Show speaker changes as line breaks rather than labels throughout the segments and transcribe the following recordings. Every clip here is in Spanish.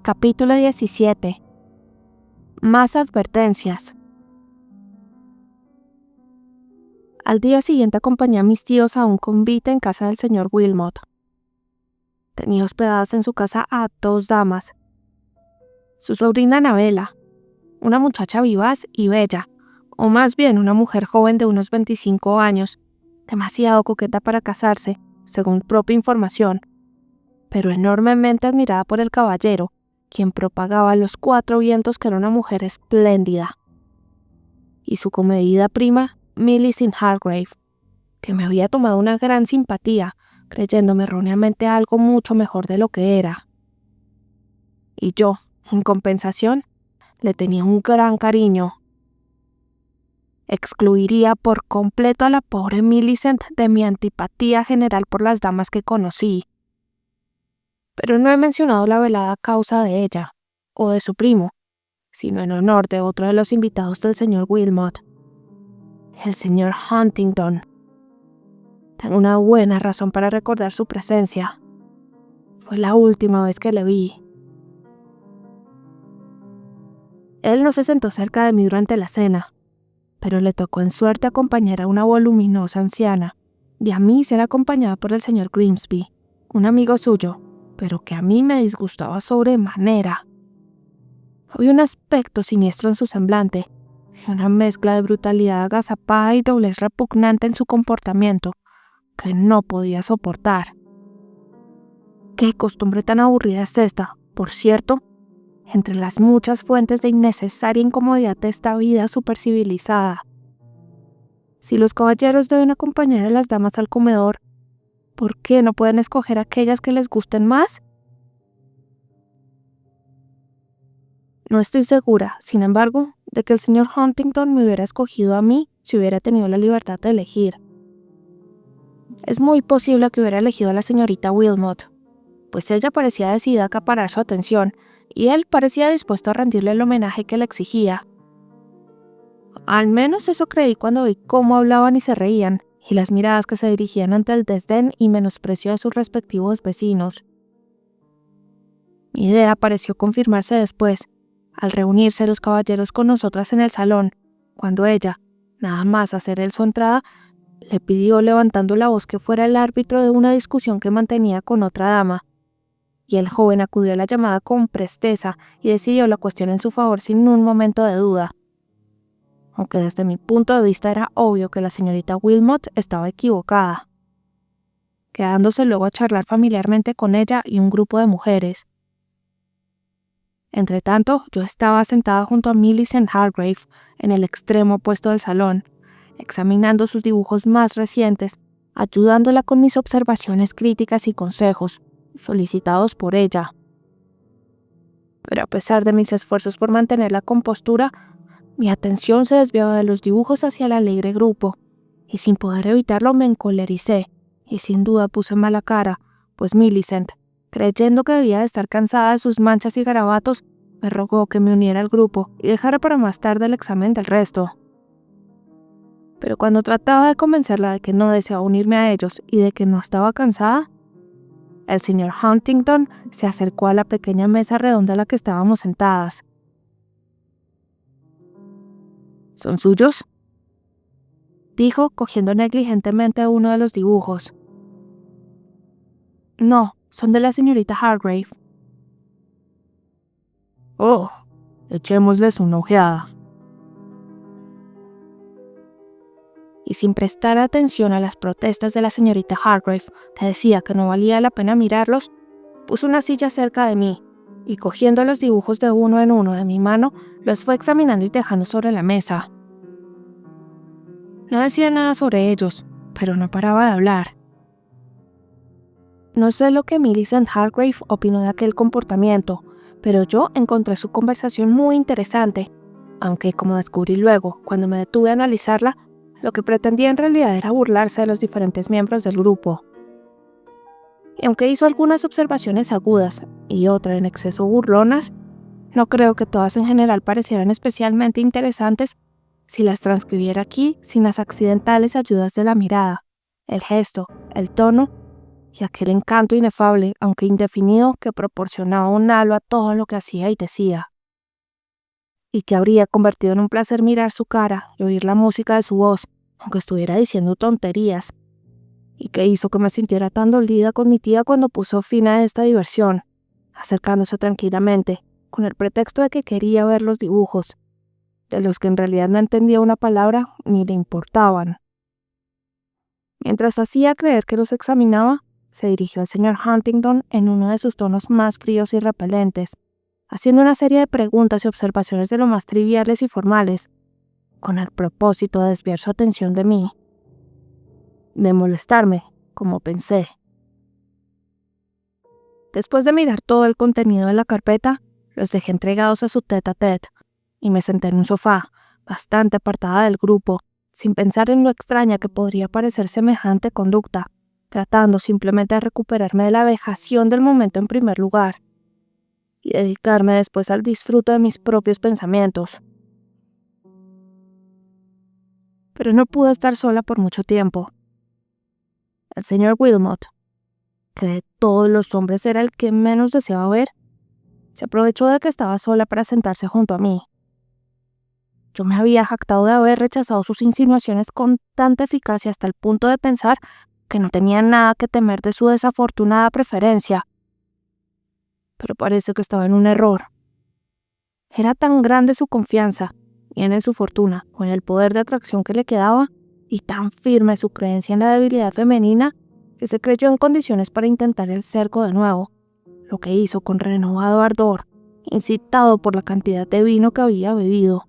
Capítulo 17. Más advertencias. Al día siguiente acompañé a mis tíos a un convite en casa del señor Wilmot. Tenía hospedadas en su casa a 2 damas. Su sobrina Annabella, una muchacha vivaz y bella, o más bien una mujer joven de unos 25 años, demasiado coqueta para casarse, según propia información, pero enormemente admirada por el caballero, quien propagaba a los 4 vientos que era una mujer espléndida. Y su comedida prima, Millicent Hargrave, que me había tomado una gran simpatía, creyéndome erróneamente algo mucho mejor de lo que era. Y yo, en compensación, le tenía un gran cariño. Excluiría por completo a la pobre Millicent de mi antipatía general por las damas que conocí. Pero no he mencionado la velada causa de ella, o de su primo, sino en honor de otro de los invitados del señor Wilmot, el señor Huntington. Tengo una buena razón para recordar su presencia. Fue la última vez que le vi. Él no se sentó cerca de mí durante la cena, pero le tocó en suerte acompañar a una voluminosa anciana, y a mí ser acompañada por el señor Grimsby, un amigo suyo, pero que a mí me disgustaba sobremanera. Había un aspecto siniestro en su semblante, y una mezcla de brutalidad agazapada y doblez repugnante en su comportamiento, que no podía soportar. ¿Qué costumbre tan aburrida es esta, por cierto, entre las muchas fuentes de innecesaria incomodidad de esta vida supercivilizada? Si los caballeros deben acompañar a las damas al comedor, ¿por qué no pueden escoger aquellas que les gusten más? No estoy segura, sin embargo, de que el señor Huntington me hubiera escogido a mí si hubiera tenido la libertad de elegir. Es muy posible que hubiera elegido a la señorita Wilmot, pues ella parecía decidida a acaparar su atención y él parecía dispuesto a rendirle el homenaje que le exigía. Al menos eso creí cuando vi cómo hablaban y se reían, y las miradas que se dirigían ante el desdén y menosprecio de sus respectivos vecinos. Mi idea pareció confirmarse después, al reunirse los caballeros con nosotras en el salón, cuando ella, nada más hacer él su entrada, le pidió levantando la voz que fuera el árbitro de una discusión que mantenía con otra dama, y el joven acudió a la llamada con presteza y decidió la cuestión en su favor sin un momento de duda. Aunque desde mi punto de vista era obvio que la señorita Wilmot estaba equivocada, quedándose luego a charlar familiarmente con ella y un grupo de mujeres. Entretanto, yo estaba sentada junto a Millicent Hargrave en el extremo opuesto del salón, examinando sus dibujos más recientes, ayudándola con mis observaciones críticas y consejos, solicitados por ella. Pero a pesar de mis esfuerzos por mantener la compostura, mi atención se desviaba de los dibujos hacia el alegre grupo, y sin poder evitarlo me encolericé, y sin duda puse mala cara, pues Millicent, creyendo que debía de estar cansada de sus manchas y garabatos, me rogó que me uniera al grupo y dejara para más tarde el examen del resto. Pero cuando trataba de convencerla de que no deseaba unirme a ellos y de que no estaba cansada, el señor Huntington se acercó a la pequeña mesa redonda a la que estábamos sentadas. ¿Son suyos?, dijo, cogiendo negligentemente uno de los dibujos. No, son de la señorita Hargrave. Oh, echémosles una ojeada. Y sin prestar atención a las protestas de la señorita Hargrave, que decía que no valía la pena mirarlos, puso una silla cerca de mí, y cogiendo los dibujos de uno en uno de mi mano, los fue examinando y dejando sobre la mesa. No decía nada sobre ellos, pero no paraba de hablar. No sé lo que Millicent Hargrave opinó de aquel comportamiento, pero yo encontré su conversación muy interesante, aunque, como descubrí luego, cuando me detuve a analizarla, lo que pretendía en realidad era burlarse de los diferentes miembros del grupo. Y aunque hizo algunas observaciones agudas y otras en exceso burlonas, no creo que todas en general parecieran especialmente interesantes si las transcribiera aquí sin las accidentales ayudas de la mirada, el gesto, el tono y aquel encanto inefable, aunque indefinido, que proporcionaba un halo a todo lo que hacía y decía, y que habría convertido en un placer mirar su cara y oír la música de su voz, aunque estuviera diciendo tonterías, y que hizo que me sintiera tan dolida con mi tía cuando puso fin a esta diversión, acercándose tranquilamente, con el pretexto de que quería ver los dibujos, de los que en realidad no entendía una palabra ni le importaban. Mientras hacía creer que los examinaba, se dirigió al señor Huntington en uno de sus tonos más fríos y repelentes, haciendo una serie de preguntas y observaciones de lo más triviales y formales, con el propósito de desviar su atención de mí, de molestarme, como pensé. Después de mirar todo el contenido de la carpeta, los dejé entregados a su tête-à-tête y me senté en un sofá, bastante apartada del grupo, sin pensar en lo extraña que podría parecer semejante conducta, tratando simplemente de recuperarme de la vejación del momento en primer lugar y dedicarme después al disfrute de mis propios pensamientos. Pero no pude estar sola por mucho tiempo. El señor Wilmot, que de todos los hombres era el que menos deseaba ver, se aprovechó de que estaba sola para sentarse junto a mí. Yo me había jactado de haber rechazado sus insinuaciones con tanta eficacia hasta el punto de pensar que no tenía nada que temer de su desafortunada preferencia. Pero parece que estaba en un error. Era tan grande su confianza, bien en su fortuna o en el poder de atracción que le quedaba, y tan firme su creencia en la debilidad femenina, que se creyó en condiciones para intentar el cerco de nuevo, lo que hizo con renovado ardor, incitado por la cantidad de vino que había bebido.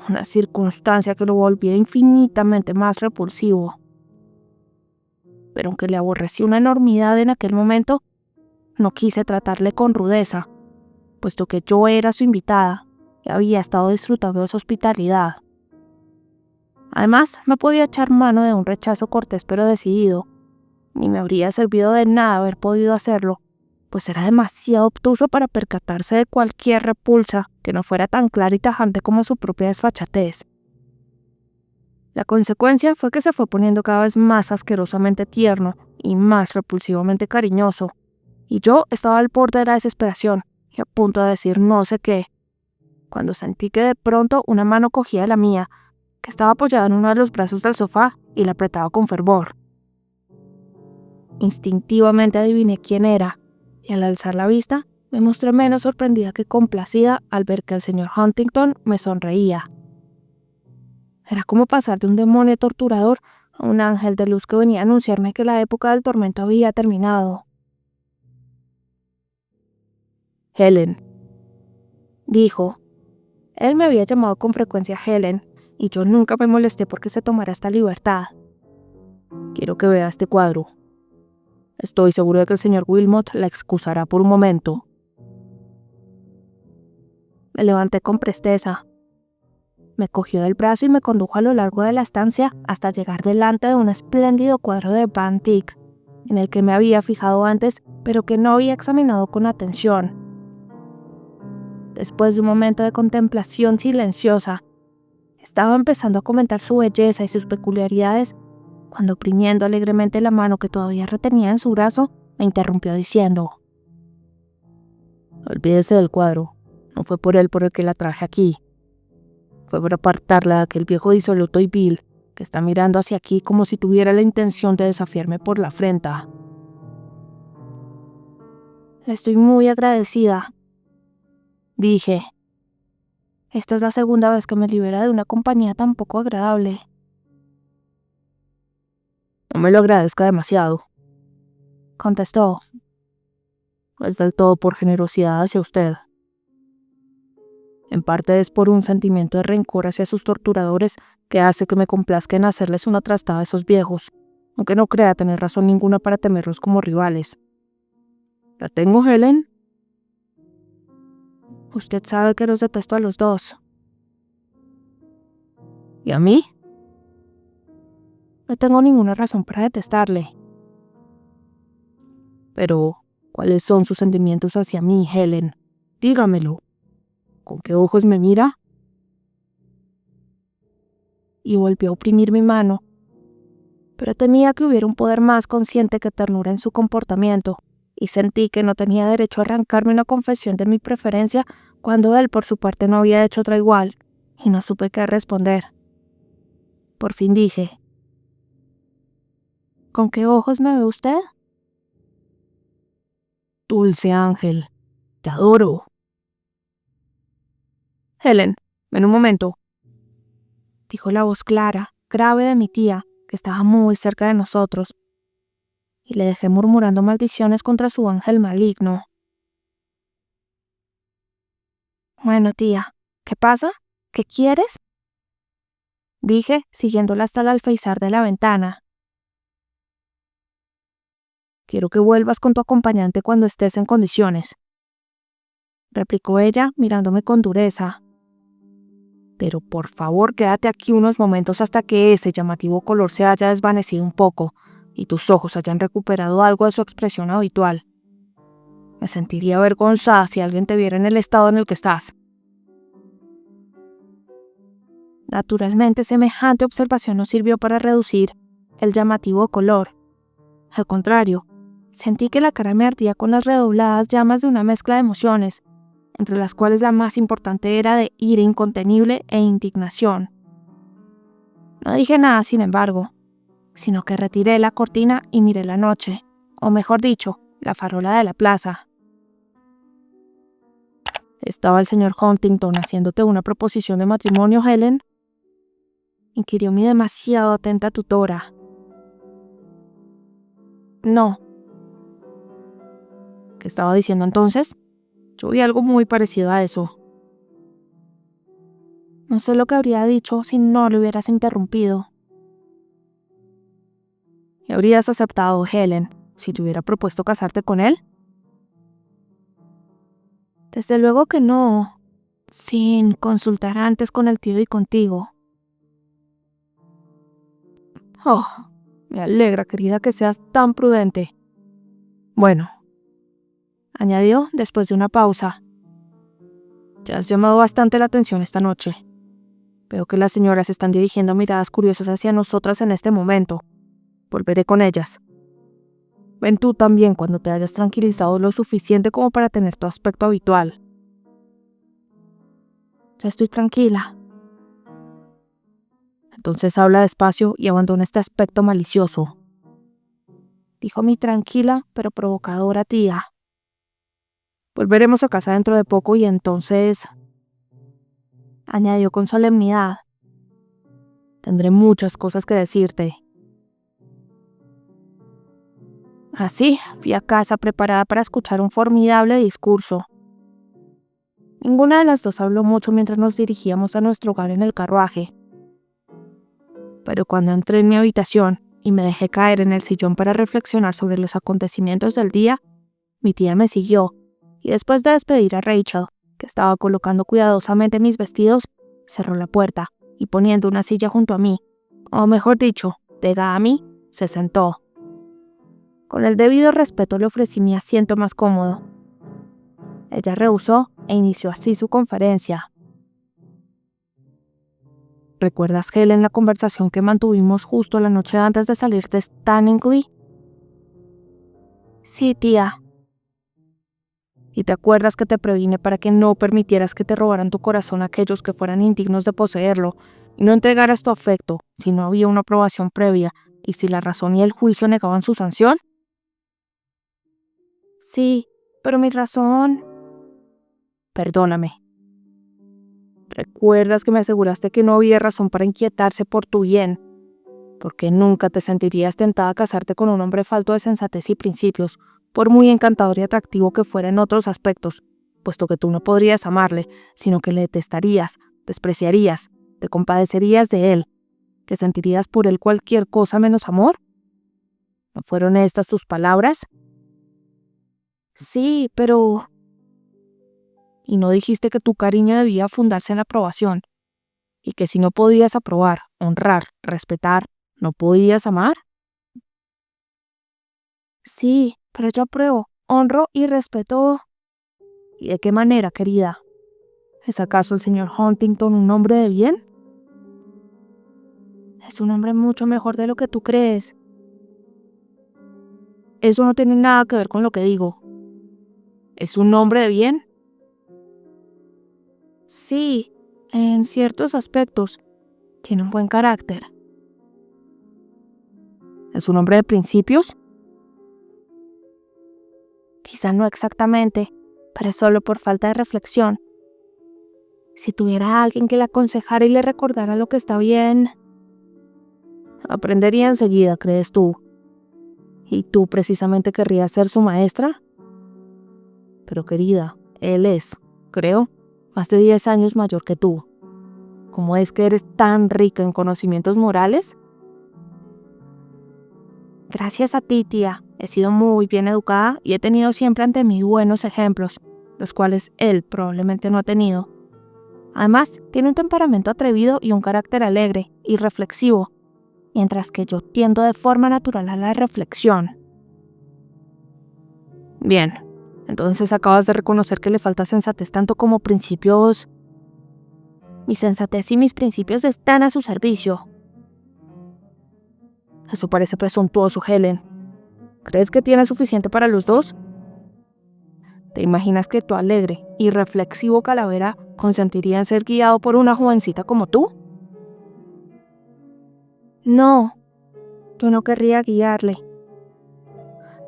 Una circunstancia que lo volvía infinitamente más repulsivo. Pero aunque le aborrecí una enormidad en aquel momento, no quise tratarle con rudeza, puesto que yo era su invitada y había estado disfrutando de su hospitalidad. Además, no podía echar mano de un rechazo cortés pero decidido, ni me habría servido de nada haber podido hacerlo, pues era demasiado obtuso para percatarse de cualquier repulsa que no fuera tan clara y tajante como su propia desfachatez. La consecuencia fue que se fue poniendo cada vez más asquerosamente tierno y más repulsivamente cariñoso, y yo estaba al borde de la desesperación y a punto de decir no sé qué, cuando sentí que de pronto una mano cogía la mía, que estaba apoyada en uno de los brazos del sofá, y la apretaba con fervor. Instintivamente adiviné quién era, y al alzar la vista, me mostré menos sorprendida que complacida al ver que el señor Huntington me sonreía. Era como pasar de un demonio torturador a un ángel de luz que venía a anunciarme que la época del tormento había terminado. Helen, dijo. Él me había llamado con frecuencia Helen, y yo nunca me molesté porque se tomara esta libertad. Quiero que vea este cuadro. Estoy seguro de que el señor Wilmot la excusará por un momento. Me levanté con presteza. Me cogió del brazo y me condujo a lo largo de la estancia hasta llegar delante de un espléndido cuadro de Van Dyck, en el que me había fijado antes, pero que no había examinado con atención. Después de un momento de contemplación silenciosa, estaba empezando a comentar su belleza y sus peculiaridades, cuando, oprimiendo alegremente la mano que todavía retenía en su brazo, me interrumpió diciendo: «Olvídese del cuadro. No fue por él por el que la traje aquí. Fue por apartarla de aquel viejo disoluto y vil que está mirando hacia aquí como si tuviera la intención de desafiarme por la afrenta». «Le estoy muy agradecida», dije. «Esta es la segunda vez que me libera de una compañía tan poco agradable». «No me lo agradezca demasiado», contestó. «No es del todo por generosidad hacia usted. En parte es por un sentimiento de rencor hacia sus torturadores que hace que me complazca en hacerles una trastada a esos viejos, aunque no crea tener razón ninguna para temerlos como rivales. ¿La tengo, Helen?» «Usted sabe que los detesto a los dos». «¿Y a mí?» «No tengo ninguna razón para detestarle». «Pero, ¿cuáles son sus sentimientos hacia mí, Helen? Dígamelo. ¿Con qué ojos me mira?» Y volvió a oprimir mi mano, pero temía que hubiera un poder más consciente que ternura en su comportamiento, y sentí que no tenía derecho a arrancarme una confesión de mi preferencia cuando él por su parte no había hecho otra igual, y no supe qué responder. Por fin dije: ¿con qué ojos me ve usted?
Dulce ángel, te adoro.
Helen, ven un momento, dijo la voz clara, grave de mi tía, que estaba muy cerca de nosotros, y le dejé murmurando maldiciones contra su ángel maligno. Bueno, tía, ¿qué pasa? ¿Qué quieres? Dije, siguiéndola hasta el alféizar de la ventana. Quiero que vuelvas con tu acompañante cuando estés en condiciones, replicó ella, mirándome con dureza. Pero por favor, quédate aquí unos momentos hasta que ese llamativo color se haya desvanecido un poco y tus ojos hayan recuperado algo de su expresión habitual. Me sentiría avergonzada si alguien te viera en el estado en el que estás. Naturalmente, semejante observación no sirvió para reducir el llamativo color. Al contrario, sentí que la cara me ardía con las redobladas llamas de una mezcla de emociones, entre las cuales la más importante era de ira incontenible e indignación. No dije nada, sin embargo, sino que retiré la cortina y miré la noche, o mejor dicho, la farola de la plaza. ¿Estaba el señor Huntington haciéndote una proposición de matrimonio, Helen?, inquirió mi demasiado atenta tutora. No. ¿Qué estaba diciendo entonces? Yo vi algo muy parecido a eso. No sé lo que habría dicho si no lo hubieras interrumpido. ¿Y habrías aceptado, Helen, si te hubiera propuesto casarte con él? Desde luego que no, sin consultar antes con el tío y contigo. Oh, me alegra, querida, que seas tan prudente. Bueno, añadió después de una pausa. Te has llamado bastante la atención esta noche. Veo que las señoras están dirigiendo miradas curiosas hacia nosotras en este momento. Volveré con ellas. Ven tú también cuando te hayas tranquilizado lo suficiente como para tener tu aspecto habitual. Ya estoy tranquila. Entonces habla despacio y abandona este aspecto malicioso, dijo mi tranquila pero provocadora tía. Volveremos a casa dentro de poco y entonces, añadió con solemnidad, tendré muchas cosas que decirte. Así, fui a casa preparada para escuchar un formidable discurso. Ninguna de las dos habló mucho mientras nos dirigíamos a nuestro hogar en el carruaje. Pero cuando entré en mi habitación y me dejé caer en el sillón para reflexionar sobre los acontecimientos del día, mi tía me siguió, y después de despedir a Rachel, que estaba colocando cuidadosamente mis vestidos, cerró la puerta y poniendo una silla junto a mí, o mejor dicho, pegada a mí, se sentó. Con el debido respeto le ofrecí mi asiento más cómodo. Ella rehusó e inició así su conferencia. ¿Recuerdas, Helen, la conversación que mantuvimos justo la noche antes de salir de Stanningley? Sí, tía. ¿Y te acuerdas que te previne para que no permitieras que te robaran tu corazón aquellos que fueran indignos de poseerlo y no entregaras tu afecto si no había una aprobación previa y si la razón y el juicio negaban su sanción? Sí, pero mi razón... Perdóname. ¿Recuerdas que me aseguraste que no había razón para inquietarse por tu bien? Porque nunca te sentirías tentada a casarte con un hombre falto de sensatez y principios, por muy encantador y atractivo que fuera en otros aspectos, puesto que tú no podrías amarle, sino que le detestarías, despreciarías, te compadecerías de él, que sentirías por él cualquier cosa menos amor. ¿No fueron estas tus palabras? Sí, pero... ¿Y no dijiste que tu cariño debía fundarse en la aprobación? Y que si no podías aprobar, honrar, respetar, ¿no podías amar? Sí, pero yo apruebo, honro y respeto. ¿Y de qué manera, querida? ¿Es acaso el señor Huntington un hombre de bien? Es un hombre mucho mejor de lo que tú crees. Eso no tiene nada que ver con lo que digo. ¿Es un hombre de bien? Sí, en ciertos aspectos. Tiene un buen carácter. ¿Es un hombre de principios? Quizá no exactamente, pero solo por falta de reflexión. Si tuviera a alguien que le aconsejara y le recordara lo que está bien, aprendería enseguida, ¿crees tú? ¿Y tú precisamente querrías ser su maestra? Pero querida, él es, creo, más de 10 años mayor que tú. ¿Cómo es que eres tan rica en conocimientos morales? Gracias a ti, tía. He sido muy bien educada y he tenido siempre ante mí buenos ejemplos, los cuales él probablemente no ha tenido. Además, tiene un temperamento atrevido y un carácter alegre y reflexivo, mientras que yo tiendo de forma natural a la reflexión. Bien, entonces acabas de reconocer que le falta sensatez tanto como principios. Mi sensatez y mis principios están a su servicio. Eso parece presuntuoso, Helen. ¿Crees que tiene suficiente para los dos? ¿Te imaginas que tu alegre y reflexivo Calavera consentiría en ser guiado por una jovencita como tú? No, yo no querría guiarle.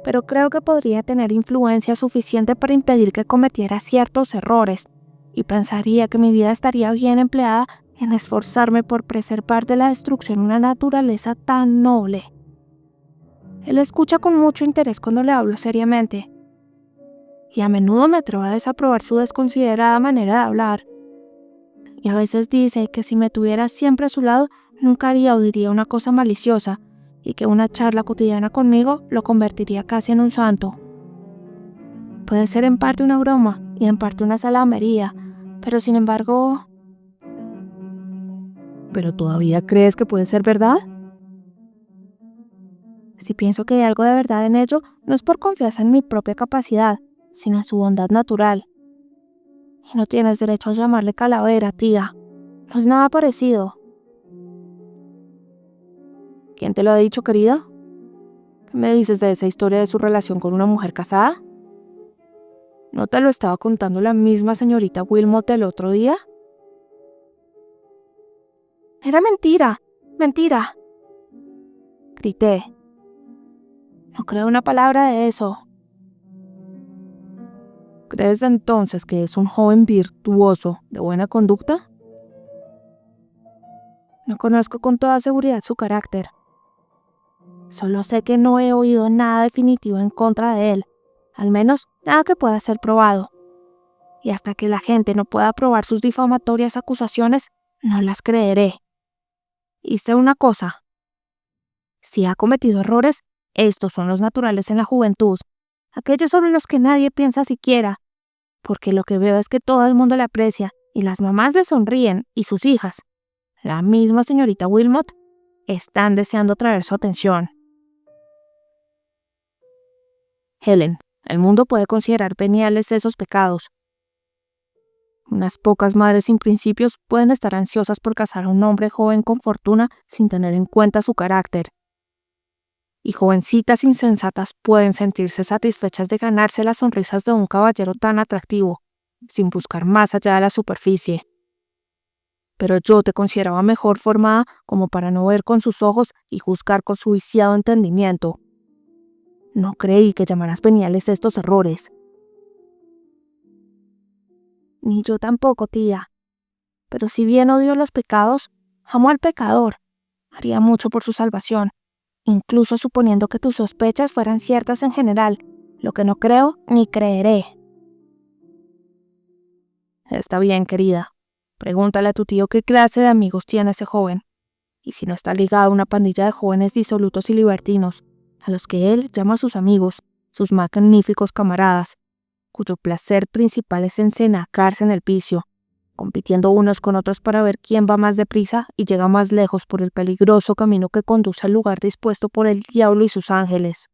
Pero creo que podría tener influencia suficiente para impedir que cometiera ciertos errores, y pensaría que mi vida estaría bien empleada en esforzarme por preservar de la destrucción una naturaleza tan noble. Él escucha con mucho interés cuando le hablo seriamente, y a menudo me atrevo a desaprobar su desconsiderada manera de hablar. Y a veces dice que si me tuviera siempre a su lado, nunca haría o diría una cosa maliciosa, y que una charla cotidiana conmigo lo convertiría casi en un santo. Puede ser en parte una broma y en parte una salamería, pero sin embargo... ¿Pero todavía crees que puede ser verdad? Si pienso que hay algo de verdad en ello, no es por confianza en mi propia capacidad, sino en su bondad natural. Y no tienes derecho a llamarle calavera, tía. No es nada parecido. ¿Quién te lo ha dicho, querida? ¿Qué me dices de esa historia de su relación con una mujer casada? ¿No te lo estaba contando la misma señorita Wilmot el otro día? Era mentira, mentira. Grité. No creo una palabra de eso. ¿Crees entonces que es un joven virtuoso, de buena conducta? No conozco con toda seguridad su carácter. Solo sé que no he oído nada definitivo en contra de él, al menos nada que pueda ser probado. Y hasta que la gente no pueda probar sus difamatorias acusaciones, no las creeré. Y sé una cosa. Si ha cometido errores, estos son los naturales en la juventud, aquellos sobre los que nadie piensa siquiera, porque lo que veo es que todo el mundo le aprecia y las mamás le sonríen y sus hijas, la misma señorita Wilmot, están deseando atraer su atención. Helen, el mundo puede considerar veniales esos pecados. Unas pocas madres sin principios pueden estar ansiosas por casar a un hombre joven con fortuna sin tener en cuenta su carácter. Y jovencitas insensatas pueden sentirse satisfechas de ganarse las sonrisas de un caballero tan atractivo, sin buscar más allá de la superficie. Pero yo te consideraba mejor formada como para no ver con sus ojos y juzgar con su viciado entendimiento. No creí que llamaras veniales estos errores. Ni yo tampoco, tía. Pero si bien odio los pecados, amo al pecador. Haría mucho por su salvación, incluso suponiendo que tus sospechas fueran ciertas en general, lo que no creo ni creeré. Está bien, querida. Pregúntale a tu tío qué clase de amigos tiene ese joven, y si no está ligado a una pandilla de jóvenes disolutos y libertinos, a los que él llama sus amigos, sus magníficos camaradas, cuyo placer principal es encenacarse en el vicio, compitiendo unos con otros para ver quién va más deprisa y llega más lejos por el peligroso camino que conduce al lugar dispuesto por el diablo y sus ángeles.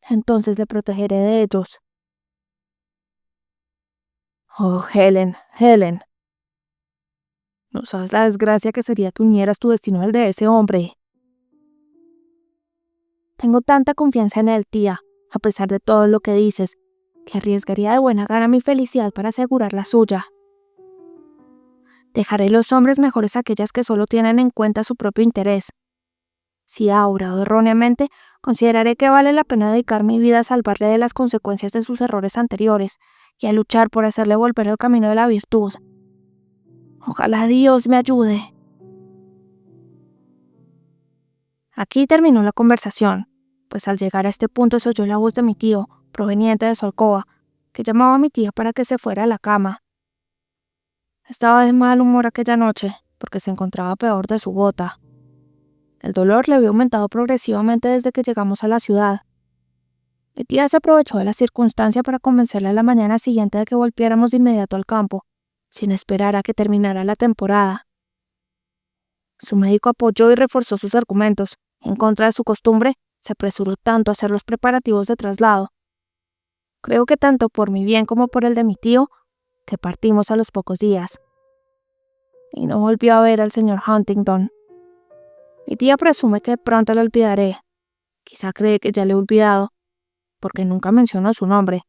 Entonces le protegeré de ellos. Oh, Helen, Helen. No sabes la desgracia que sería que unieras tu destino al de ese hombre. Tengo tanta confianza en él, tía, a pesar de todo lo que dices, que arriesgaría de buena gana mi felicidad para asegurar la suya. Dejaré los hombres mejores aquellas que solo tienen en cuenta su propio interés. Si ha obrado erróneamente, consideraré que vale la pena dedicar mi vida a salvarle de las consecuencias de sus errores anteriores y a luchar por hacerle volver al camino de la virtud. Ojalá Dios me ayude. Aquí terminó la conversación, pues al llegar a este punto se oyó la voz de mi tío, proveniente de su alcoba, que llamaba a mi tía para que se fuera a la cama. Estaba de mal humor aquella noche, porque se encontraba peor de su gota. El dolor le había aumentado progresivamente desde que llegamos a la ciudad. Mi tía se aprovechó de la circunstancia para convencerle a la mañana siguiente de que volviéramos de inmediato al campo, sin esperar a que terminara la temporada. Su médico apoyó y reforzó sus argumentos. En contra de su costumbre, se apresuró tanto a hacer los preparativos de traslado. Creo que tanto por mi bien como por el de mi tío, que partimos a los pocos días. Y no volvió a ver al señor Huntington. Mi tía presume que pronto lo olvidaré. Quizá cree que ya le he olvidado, porque nunca mencionó su nombre.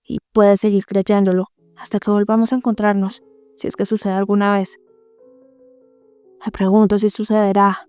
Y puede seguir creyéndolo hasta que volvamos a encontrarnos, si es que sucede alguna vez. Me pregunto si sucederá.